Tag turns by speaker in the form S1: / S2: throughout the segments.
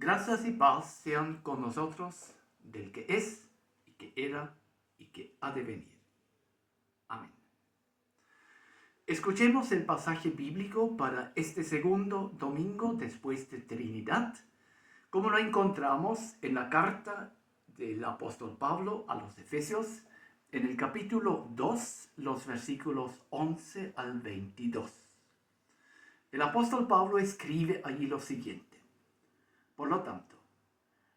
S1: Gracias y paz sean con nosotros del que es y que era y que ha de venir. Amén. Escuchemos el pasaje bíblico para este segundo domingo después de Trinidad, como lo encontramos en la carta del apóstol Pablo a los Efesios, en el capítulo 2, los versículos 11 al 22. El apóstol Pablo escribe allí lo siguiente: por lo tanto,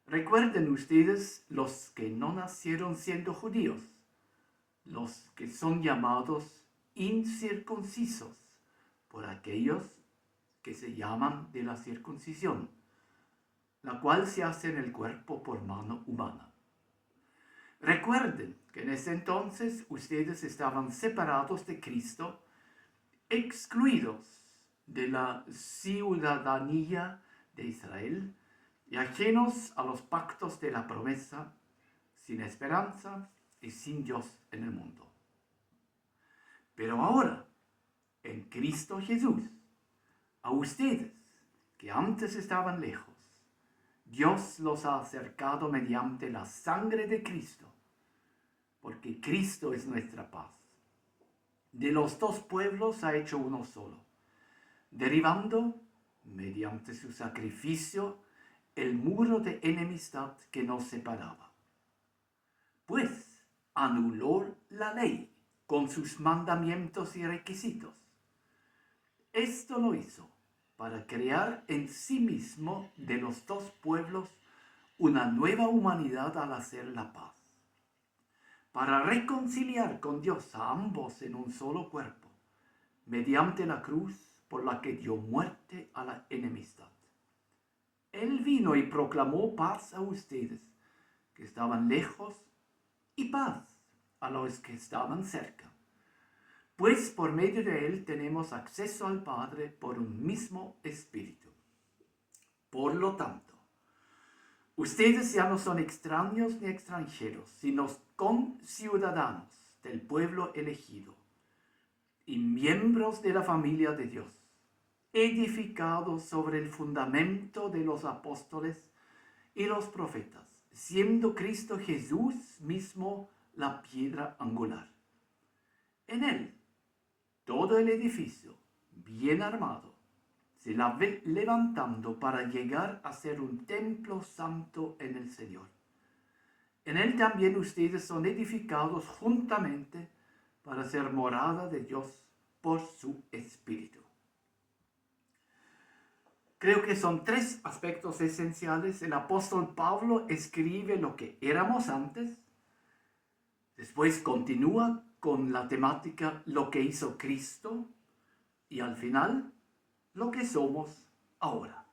S1: recuerden ustedes los que no nacieron siendo judíos, los que son llamados incircuncisos por aquellos que se llaman de la circuncisión, la cual se hace en el cuerpo por mano humana. Recuerden que en ese entonces ustedes estaban separados de Cristo, excluidos de la ciudadanía de Israel y ajenos a los pactos de la promesa, sin esperanza y sin Dios en el mundo. Pero ahora, en Cristo Jesús, a ustedes que antes estaban lejos, Dios los ha acercado mediante la sangre de Cristo, porque Cristo es nuestra paz. De los dos pueblos ha hecho uno solo, derribando, mediante su sacrificio, el muro de enemistad que nos separaba. Pues anuló la ley con sus mandamientos y requisitos. Esto lo hizo para crear en sí mismo de los dos pueblos una nueva humanidad al hacer la paz, para reconciliar con Dios a ambos en un solo cuerpo, mediante la cruz por la que dio muerte a la enemistad. Él vino y proclamó paz a ustedes que estaban lejos y paz a los que estaban cerca. Pues por medio de él tenemos acceso al Padre por un mismo Espíritu. Por lo tanto, ustedes ya no son extraños ni extranjeros, sino conciudadanos del pueblo elegido y miembros de la familia de Dios, edificados sobre el fundamento de los apóstoles y los profetas, siendo Cristo Jesús mismo la piedra angular. En él, todo el edificio, bien armado, se va levantando para llegar a ser un templo santo en el Señor. En él también ustedes son edificados juntamente para ser morada de Dios por su Espíritu. Creo que son tres aspectos esenciales. El apóstol Pablo escribe lo que éramos antes, después continúa con la temática lo que hizo Cristo y al final lo que somos ahora.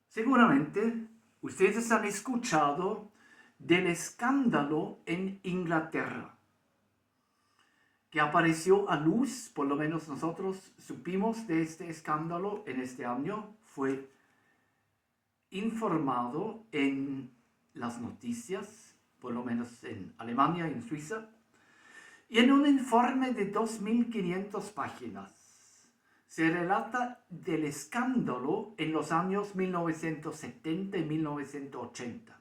S1: Seguramente ustedes han escuchado del escándalo en Inglaterra, que apareció a luz, por lo menos nosotros supimos de este escándalo en este año, fue informado en las noticias, por lo menos en Alemania y en Suiza, y en un informe de 2.500 páginas se relata del escándalo en los años 1970 y 1980,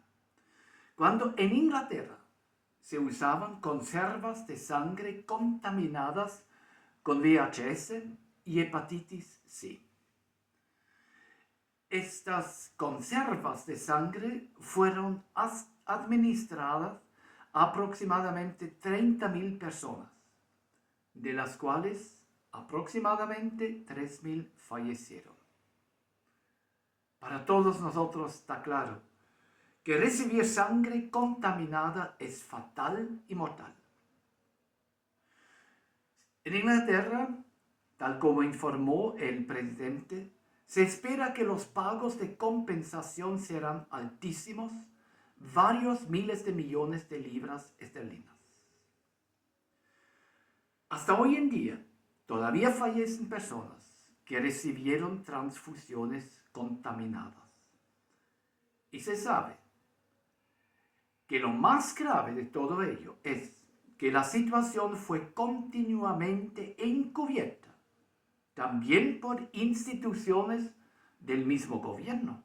S1: cuando en Inglaterra se usaban conservas de sangre contaminadas con VHS y hepatitis C. Estas conservas de sangre fueron administradas a aproximadamente 30.000 personas, de las cuales aproximadamente 3.000 fallecieron. Para todos nosotros está claro que recibir sangre contaminada es fatal y mortal. En Inglaterra, tal como informó el presidente, se espera que los pagos de compensación serán altísimos, varios miles de millones de libras esterlinas. Hasta hoy en día, todavía fallecen personas que recibieron transfusiones contaminadas. Y se sabe que lo más grave de todo ello es que la situación fue continuamente encubierta también por instituciones del mismo gobierno.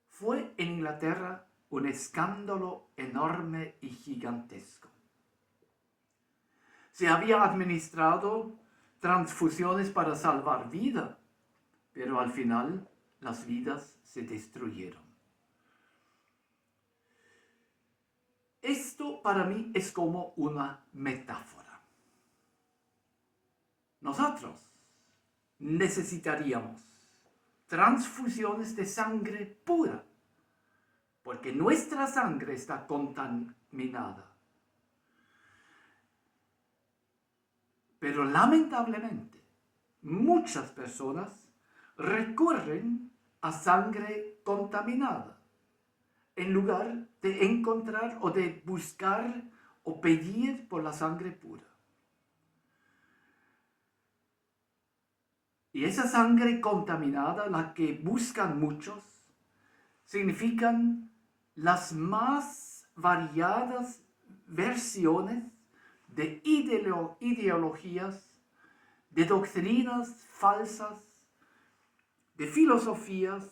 S1: Fue en Inglaterra un escándalo enorme y gigantesco. Se había administrado transfusiones para salvar vida, pero al final las vidas se destruyeron. Esto para mí es como una metáfora. Nosotros necesitaríamos transfusiones de sangre pura, porque nuestra sangre está contaminada. Pero lamentablemente, muchas personas recurren a sangre contaminada en lugar de encontrar o de buscar o pedir por la sangre pura. Y esa sangre contaminada, la que buscan muchos, significan las más variadas versiones de ideologías, de doctrinas falsas, de filosofías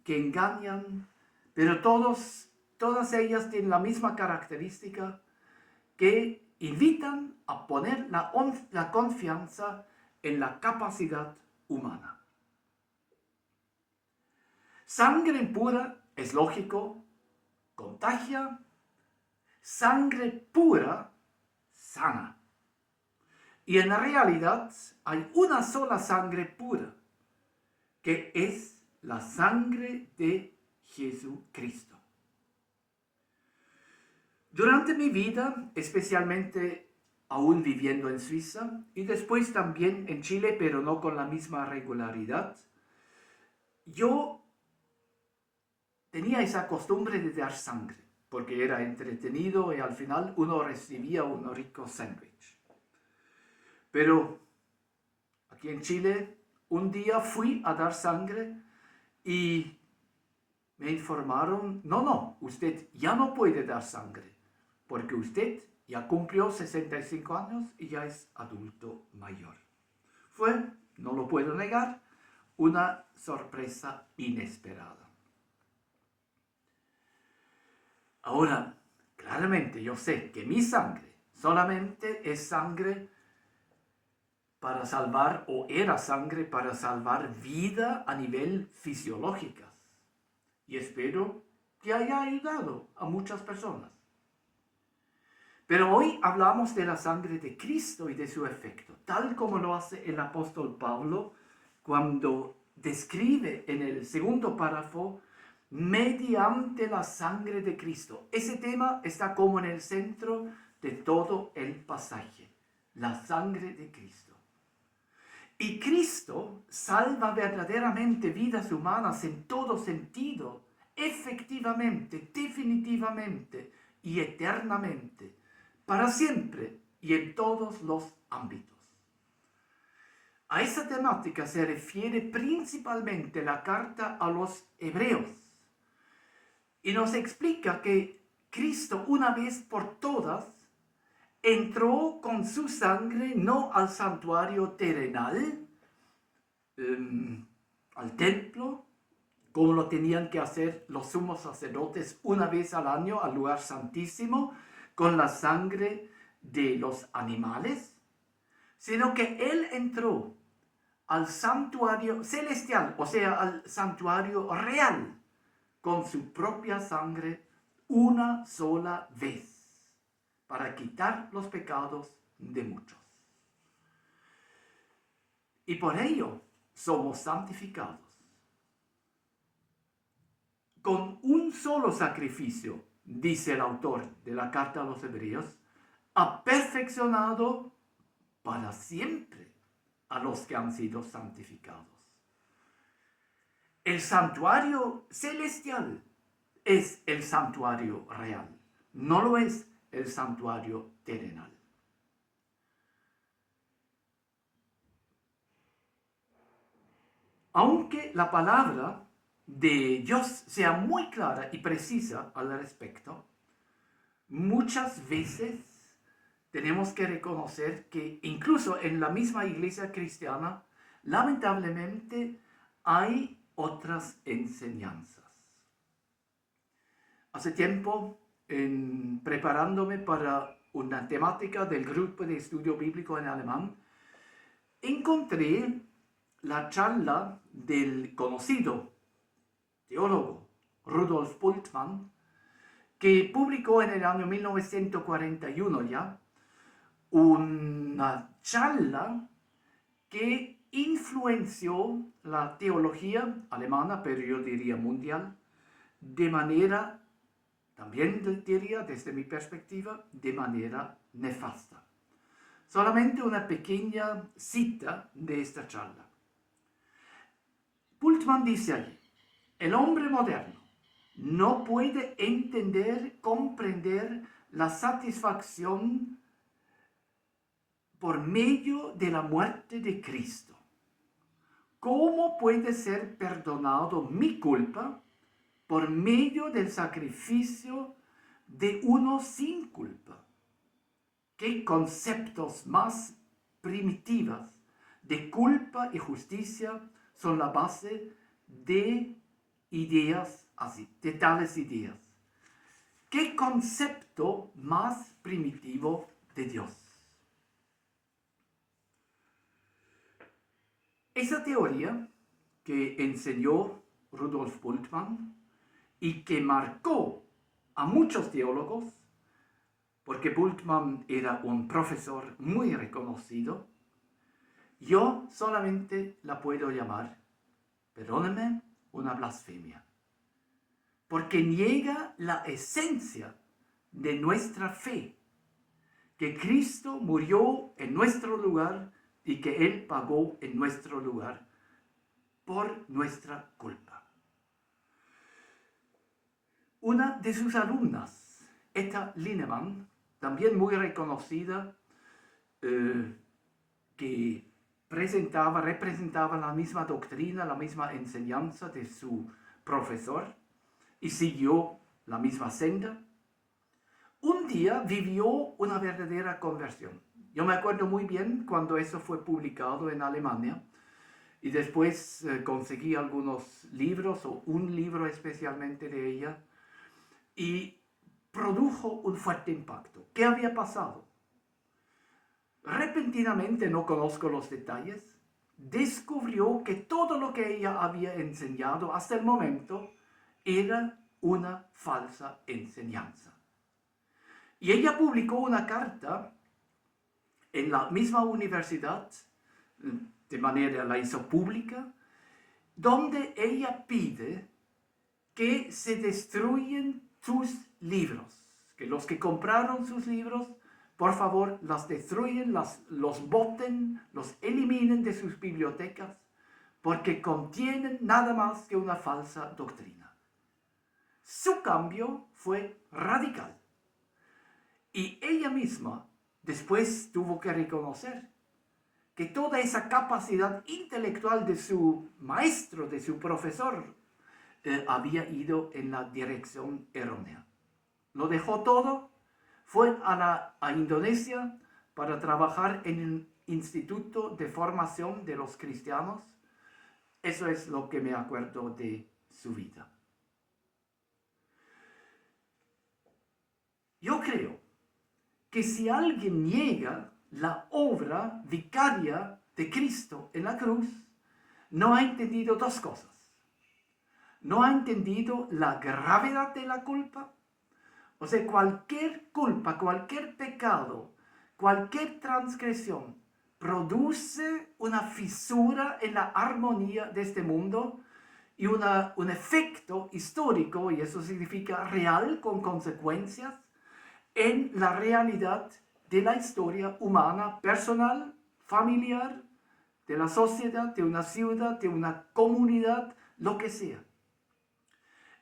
S1: que engañan, pero todas ellas tienen la misma característica, que invitan a poner la confianza en la capacidad humana. Sangre impura, es lógico, contagia. Sangre pura sana. Y en la realidad hay una sola sangre pura, que es la sangre de Jesucristo. Durante mi vida, especialmente aún viviendo en Suiza y después también en Chile, pero no con la misma regularidad, yo tenía esa costumbre de dar sangre, porque era entretenido y al final uno recibía un rico sándwich. Pero aquí en Chile, un día fui a dar sangre y me informaron, no, usted ya no puede dar sangre, porque usted ya cumplió 65 años y ya es adulto mayor. Fue, no lo puedo negar, una sorpresa inesperada. Ahora, claramente yo sé que mi sangre solamente es sangre para salvar, o era sangre para salvar vida a nivel fisiológico. Y espero que haya ayudado a muchas personas. Pero hoy hablamos de la sangre de Cristo y de su efecto, tal como lo hace el apóstol Pablo cuando describe en el segundo párrafo, mediante la sangre de Cristo. Ese tema está como en el centro de todo el pasaje, la sangre de Cristo. Y Cristo salva verdaderamente vidas humanas en todo sentido, efectivamente, definitivamente y eternamente, para siempre y en todos los ámbitos. A esa temática se refiere principalmente la carta a los hebreos y nos explica que Cristo, una vez por todas, entró con su sangre no al santuario terrenal, al templo, como lo tenían que hacer los sumos sacerdotes una vez al año al lugar santísimo, con la sangre de los animales, sino que Él entró al santuario celestial, o sea, al santuario real, con su propia sangre una sola vez, para quitar los pecados de muchos. Y por ello somos santificados. Con un solo sacrificio, dice el autor de la carta a los hebreos, ha perfeccionado para siempre a los que han sido santificados. El santuario celestial es el santuario real, no lo es el santuario terrenal. Aunque la palabra de Dios sea muy clara y precisa al respecto, muchas veces tenemos que reconocer que incluso en la misma iglesia cristiana, lamentablemente, hay otras enseñanzas. Hace tiempo, preparándome para una temática del grupo de estudio bíblico en alemán, encontré la charla del conocido teólogo Rudolf Bultmann, que publicó en el año 1941 ya una charla que influenció la teología alemana, pero yo diría mundial, de manera, también diría desde mi perspectiva, de manera nefasta. Solamente una pequeña cita de esta charla. Bultmann dice allí: el hombre moderno no puede entender, comprender la satisfacción por medio de la muerte de Cristo. ¿Cómo puede ser perdonado mi culpa por medio del sacrificio de uno sin culpa? ¿Qué conceptos más primitivos de culpa y justicia son la base de ideas así, de tales ideas? ¿Qué concepto más primitivo de Dios? Esa teoría que enseñó Rudolf Bultmann y que marcó a muchos teólogos, porque Bultmann era un profesor muy reconocido, yo solamente la puedo llamar, perdónenme, una blasfemia, porque niega la esencia de nuestra fe, que Cristo murió en nuestro lugar y que Él pagó en nuestro lugar por nuestra culpa. Una de sus alumnas, Etta Linnemann, también muy reconocida, que representaba la misma doctrina, la misma enseñanza de su profesor y siguió la misma senda, un día vivió una verdadera conversión. Yo me acuerdo muy bien cuando eso fue publicado en Alemania y después conseguí algunos libros o un libro especialmente de ella y produjo un fuerte impacto. ¿Qué había pasado? Repentinamente, no conozco los detalles, descubrió que todo lo que ella había enseñado hasta el momento era una falsa enseñanza. Y ella publicó una carta en la misma universidad, de manera la hizo pública, donde ella pide que se destruyan sus libros, que los que compraron sus libros, por favor, los destruyen, los boten, los eliminen de sus bibliotecas, porque contienen nada más que una falsa doctrina. Su cambio fue radical. Y ella misma después tuvo que reconocer que toda esa capacidad intelectual de su maestro, de su profesor, había ido en la dirección errónea. Lo dejó todo, fue a Indonesia para trabajar en el Instituto de Formación de los Cristianos. Eso es lo que me acuerdo de su vida. Yo creo que si alguien niega la obra vicaria de Cristo en la cruz, no ha entendido dos cosas. No ha entendido la gravedad de la culpa. O sea, cualquier culpa, cualquier pecado, cualquier transgresión produce una fisura en la armonía de este mundo y un efecto histórico, y eso significa real, con consecuencias, en la realidad de la historia humana, personal, familiar, de la sociedad, de una ciudad, de una comunidad, lo que sea.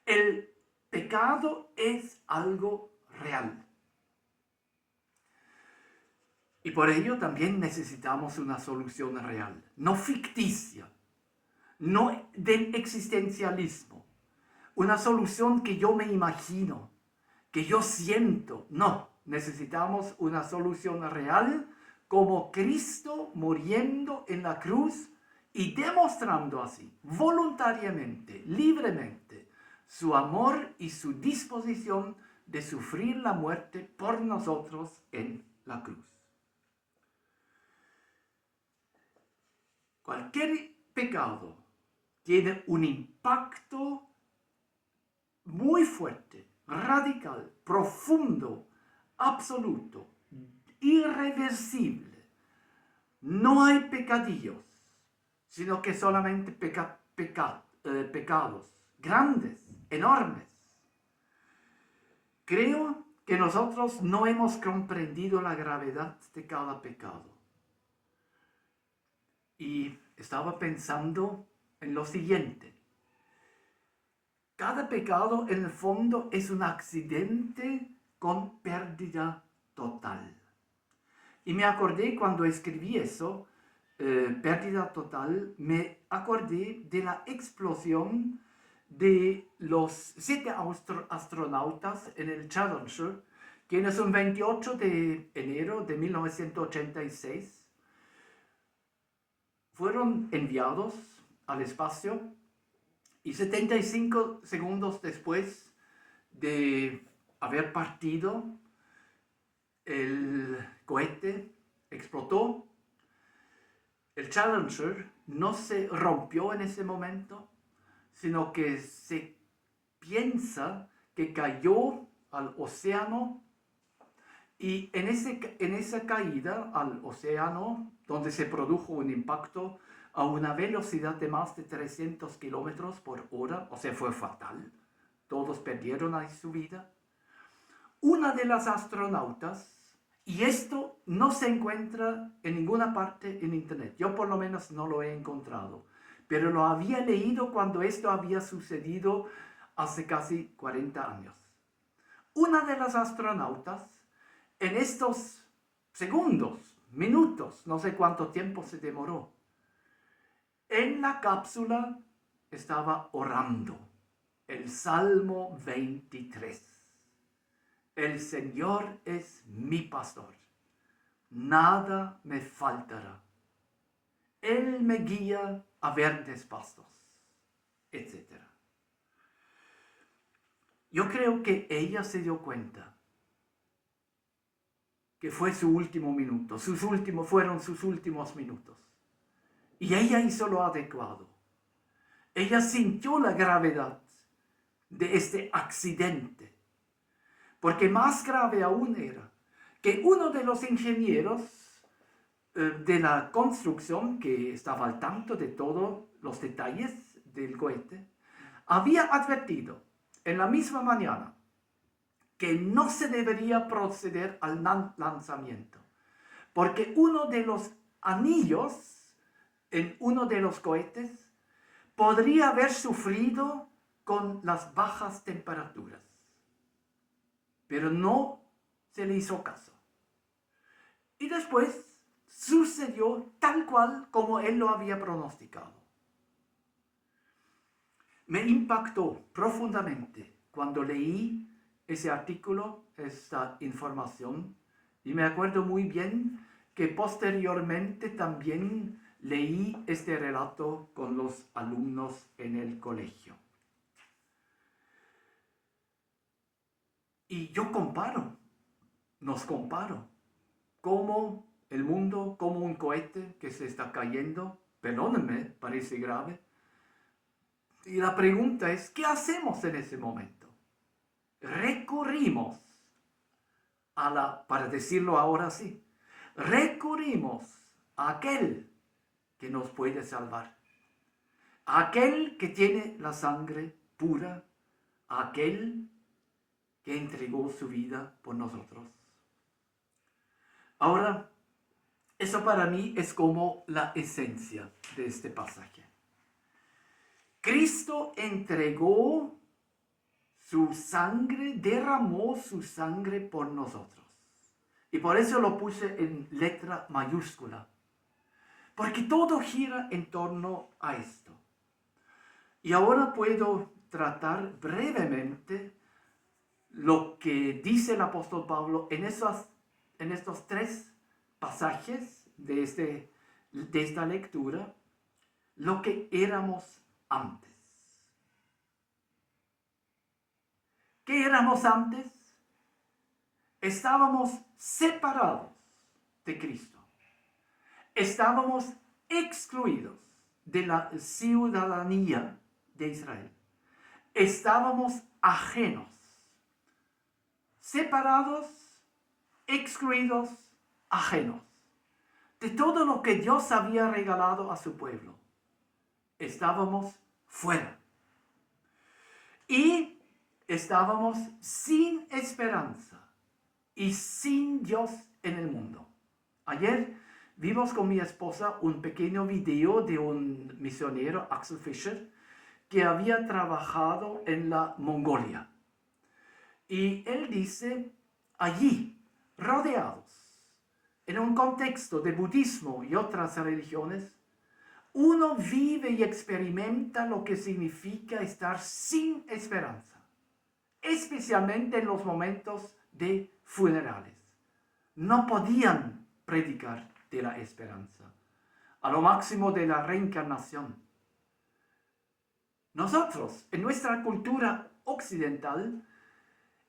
S1: El pecado es algo real. Y por ello también necesitamos una solución real, no ficticia, no del existencialismo, una solución que yo me imagino, que yo siento, no, necesitamos una solución real, como Cristo muriendo en la cruz y demostrando así, voluntariamente, libremente, su amor y su disposición de sufrir la muerte por nosotros en la cruz. Cualquier pecado tiene un impacto muy fuerte, radical, profundo, absoluto, irreversible. No hay pecadillos, sino que solamente pecados grandes, enormes. Creo que nosotros no hemos comprendido la gravedad de cada pecado. Y estaba pensando en lo siguiente. Cada pecado en el fondo es un accidente con pérdida total. Y me acordé cuando escribí eso, pérdida total, me acordé de la explosión de los 7 astronautas en el Challenger, quienes un 28 de enero de 1986 fueron enviados al espacio y 75 segundos después de haber partido, el cohete explotó. El Challenger no se rompió en ese momento, sino que se piensa que cayó al océano, y en esa caída al océano, donde se produjo un impacto a una velocidad de más de 300 kilómetros por hora, o sea, fue fatal, todos perdieron ahí su vida. Una de las astronautas, y esto no se encuentra en ninguna parte en internet, yo por lo menos no lo he encontrado, pero lo había leído cuando esto había sucedido hace casi 40 años. Una de las astronautas, en estos segundos, minutos, no sé cuánto tiempo se demoró, en la cápsula estaba orando el Salmo 23. El Señor es mi pastor, nada me faltará. Él me guía a verdes pastos, etc. Yo creo que ella se dio cuenta que fue su último minuto, fueron sus últimos minutos. Y ella hizo lo adecuado. Ella sintió la gravedad de este accidente, porque más grave aún era que uno de los ingenieros de la construcción, que estaba al tanto de todos los detalles del cohete, había advertido en la misma mañana que no se debería proceder al lanzamiento, porque uno de los anillos en uno de los cohetes podría haber sufrido con las bajas temperaturas. Pero no se le hizo caso. Y después sucedió tal cual como él lo había pronosticado. Me impactó profundamente cuando leí ese artículo, esta información, y me acuerdo muy bien que posteriormente también leí este relato con los alumnos en el colegio. Y yo nos comparo, cómo el mundo, como un cohete que se está cayendo, perdónenme, parece grave. Y la pregunta es, ¿qué hacemos en ese momento? Recurrimos para decirlo ahora sí, recurrimos a aquel que nos puede salvar, a aquel que tiene la sangre pura, a aquel que entregó su vida por nosotros. Ahora, eso para mí es como la esencia de este pasaje. Cristo entregó su sangre, derramó su sangre por nosotros. Y por eso lo puse en letra mayúscula. Porque todo gira en torno a esto. Y ahora puedo tratar brevemente lo que dice el apóstol Pablo en estos tres pasajes de esta lectura, lo que éramos antes. ¿Qué éramos antes? Estábamos separados de Cristo. Estábamos excluidos de la ciudadanía de Israel. Estábamos ajenos, separados, excluidos, ajenos de todo lo que Dios había regalado a su pueblo. Estábamos fuera. Y estábamos sin esperanza y sin Dios en el mundo. Ayer vimos con mi esposa un pequeño video de un misionero, Axel Fischer, que había trabajado en la Mongolia. Y él dice, allí, rodeados, en un contexto de budismo y otras religiones, uno vive y experimenta lo que significa estar sin esperanza, especialmente en los momentos de funerales. No podían predicar de la esperanza, a lo máximo de la reencarnación. Nosotros, en nuestra cultura occidental,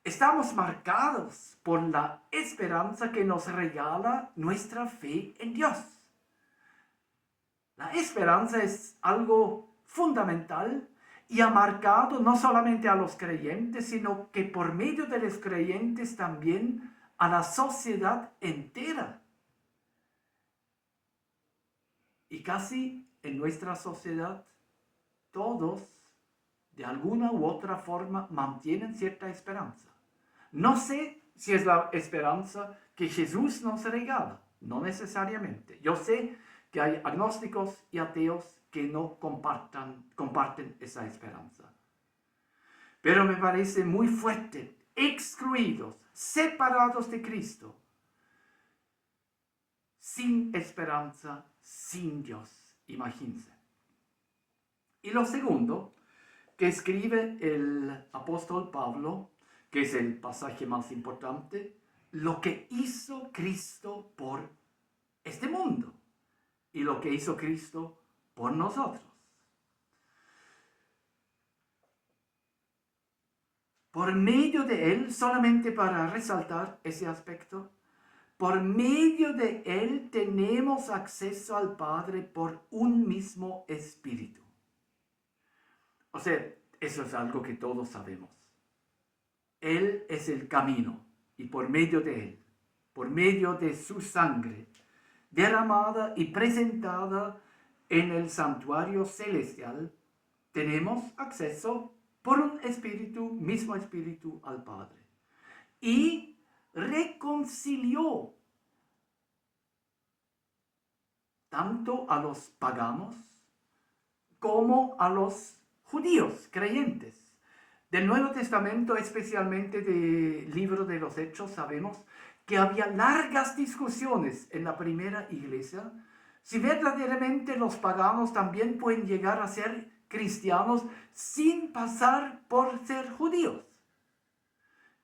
S1: estamos marcados por la esperanza que nos regala nuestra fe en Dios. La esperanza es algo fundamental y ha marcado no solamente a los creyentes, sino que por medio de los creyentes también a la sociedad entera. Y casi en nuestra sociedad todos, de alguna u otra forma, mantienen cierta esperanza. No sé si es la esperanza que Jesús nos regala, no necesariamente. Yo sé que hay agnósticos y ateos que no comparten esa esperanza. Pero me parece muy fuerte, excluidos, separados de Cristo, sin esperanza, sin Dios. Imagínense. Y lo segundo que escribe el apóstol Pablo, que es el pasaje más importante, lo que hizo Cristo por este mundo y lo que hizo Cristo por nosotros. Por medio de Él, solamente para resaltar ese aspecto, por medio de Él tenemos acceso al Padre por un mismo Espíritu. O sea, eso es algo que todos sabemos. Él es el camino y por medio de Él, por medio de su sangre, derramada y presentada en el santuario celestial, tenemos acceso por un espíritu, mismo espíritu, al Padre. Y reconcilió tanto a los paganos como a los judíos creyentes. Del Nuevo Testamento, especialmente del libro de los Hechos, sabemos que había largas discusiones en la primera iglesia si verdaderamente los paganos también pueden llegar a ser cristianos sin pasar por ser judíos.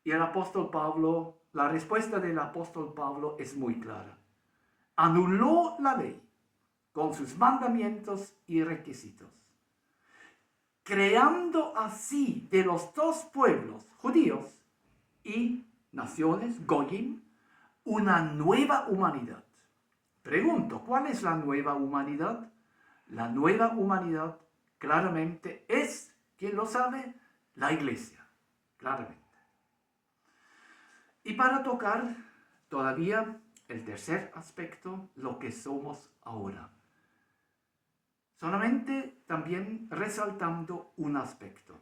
S1: Y el apóstol Pablo, la respuesta del apóstol Pablo es muy clara. Anuló la ley con sus mandamientos y requisitos, creando así de los dos pueblos, judíos y naciones, Goyim, una nueva humanidad. Pregunto, ¿cuál es la nueva humanidad? La nueva humanidad claramente es, ¿quién lo sabe? La iglesia, claramente. Y para tocar todavía el tercer aspecto, lo que somos ahora. Solamente también resaltando un aspecto.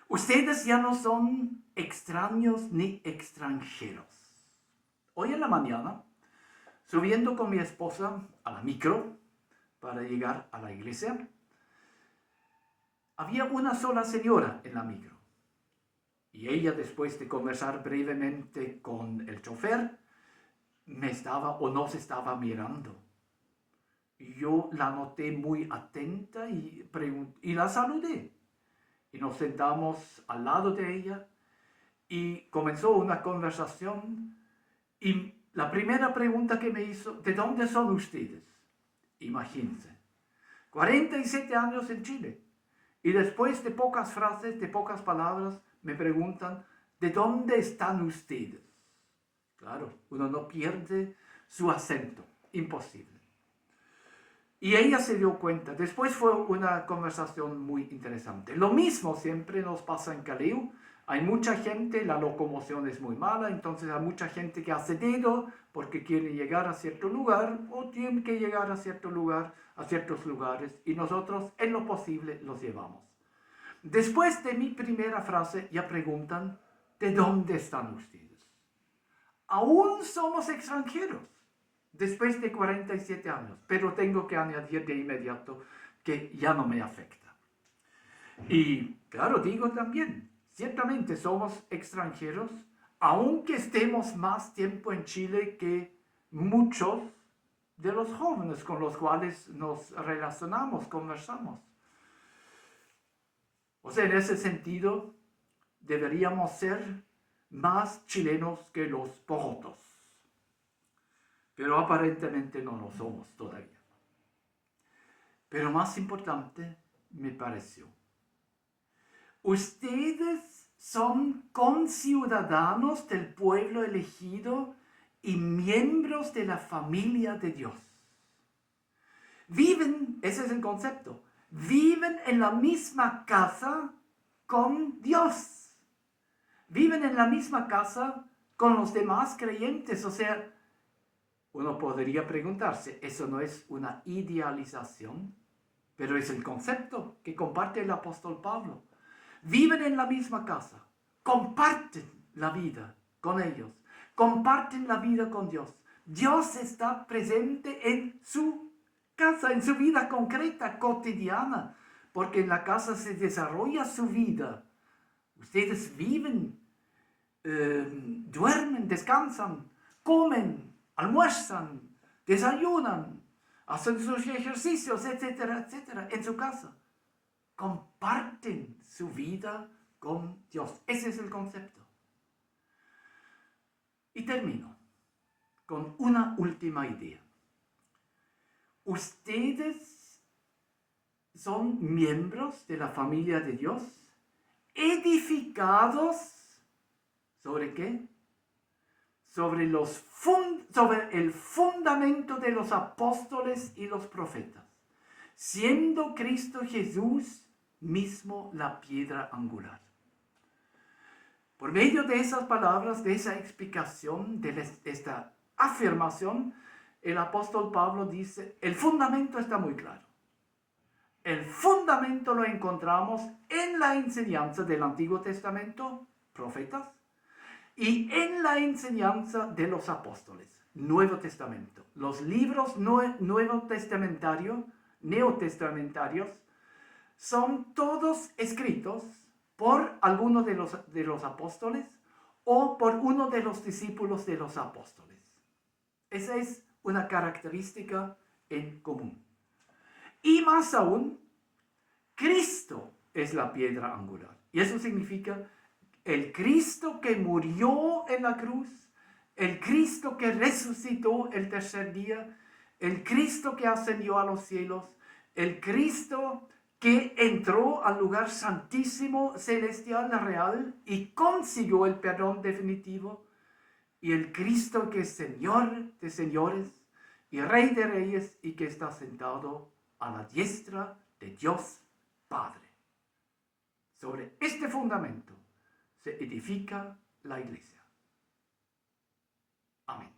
S1: Ustedes ya no son extraños ni extranjeros. Hoy en la mañana, subiendo con mi esposa a la micro para llegar a la iglesia, había una sola señora en la micro. Y ella, después de conversar brevemente con el chofer, me estaba o nos estaba mirando. Yo la noté muy atenta y la saludé. Y nos sentamos al lado de ella y comenzó una conversación y la primera pregunta que me hizo, ¿de dónde son ustedes? Imagínense, 47 años en Chile. Y después de pocas frases, de pocas palabras, me preguntan, ¿de dónde están ustedes? Claro, uno no pierde su acento, imposible. Y ella se dio cuenta, después fue una conversación muy interesante. Lo mismo siempre nos pasa en Callao. Hay mucha gente, la locomoción es muy mala, entonces hay mucha gente que hace dedo porque quiere llegar a cierto lugar o tiene que llegar a cierto lugar, a ciertos lugares, y nosotros en lo posible los llevamos. Después de mi primera frase ya preguntan, ¿de dónde están ustedes? Aún somos extranjeros después de 47 años, pero tengo que añadir de inmediato que ya no me afecta. Y claro, digo también, ciertamente somos extranjeros, aunque estemos más tiempo en Chile que muchos de los jóvenes con los cuales nos relacionamos, conversamos. O sea, en ese sentido, deberíamos ser más chilenos que los porotos. Pero aparentemente no lo somos todavía. Pero más importante me pareció, ustedes son conciudadanos del pueblo elegido y miembros de la familia de Dios. Viven, ese es el concepto, viven en la misma casa con Dios. Viven en la misma casa con los demás creyentes. O sea, uno podría preguntarse, ¿eso no es una idealización? Pero es el concepto que comparte el apóstol Pablo. Viven en la misma casa, comparten la vida con ellos, comparten la vida con Dios. Dios está presente en su casa, en su vida concreta, cotidiana, porque en la casa se desarrolla su vida. Ustedes viven, duermen, descansan, comen, almuerzan, desayunan, hacen sus ejercicios, etcétera, etcétera, en su casa. Comparten su vida con Dios. Ese es el concepto. Y termino con una última idea. Ustedes son miembros de la familia de Dios, edificados, ¿sobre qué? Sobre el fundamento de los apóstoles y los profetas, siendo Cristo Jesús mismo la piedra angular. Por medio de esas palabras, de esa explicación, de esta afirmación, el apóstol Pablo dice, el fundamento está muy claro. El fundamento lo encontramos en la enseñanza del Antiguo Testamento, profetas, y en la enseñanza de los apóstoles, Nuevo Testamento. Los libros neotestamentarios, son todos escritos por alguno de los apóstoles o por uno de los discípulos de los apóstoles. Esa es una característica en común. Y más aún, Cristo es la piedra angular. Y eso significa el Cristo que murió en la cruz, el Cristo que resucitó el tercer día, el Cristo que ascendió a los cielos, el Cristo que entró al lugar santísimo, celestial, real, y consiguió el perdón definitivo, y el Cristo que es Señor de señores y Rey de reyes, y que está sentado a la diestra de Dios Padre. Sobre este fundamento se edifica la iglesia. Amén.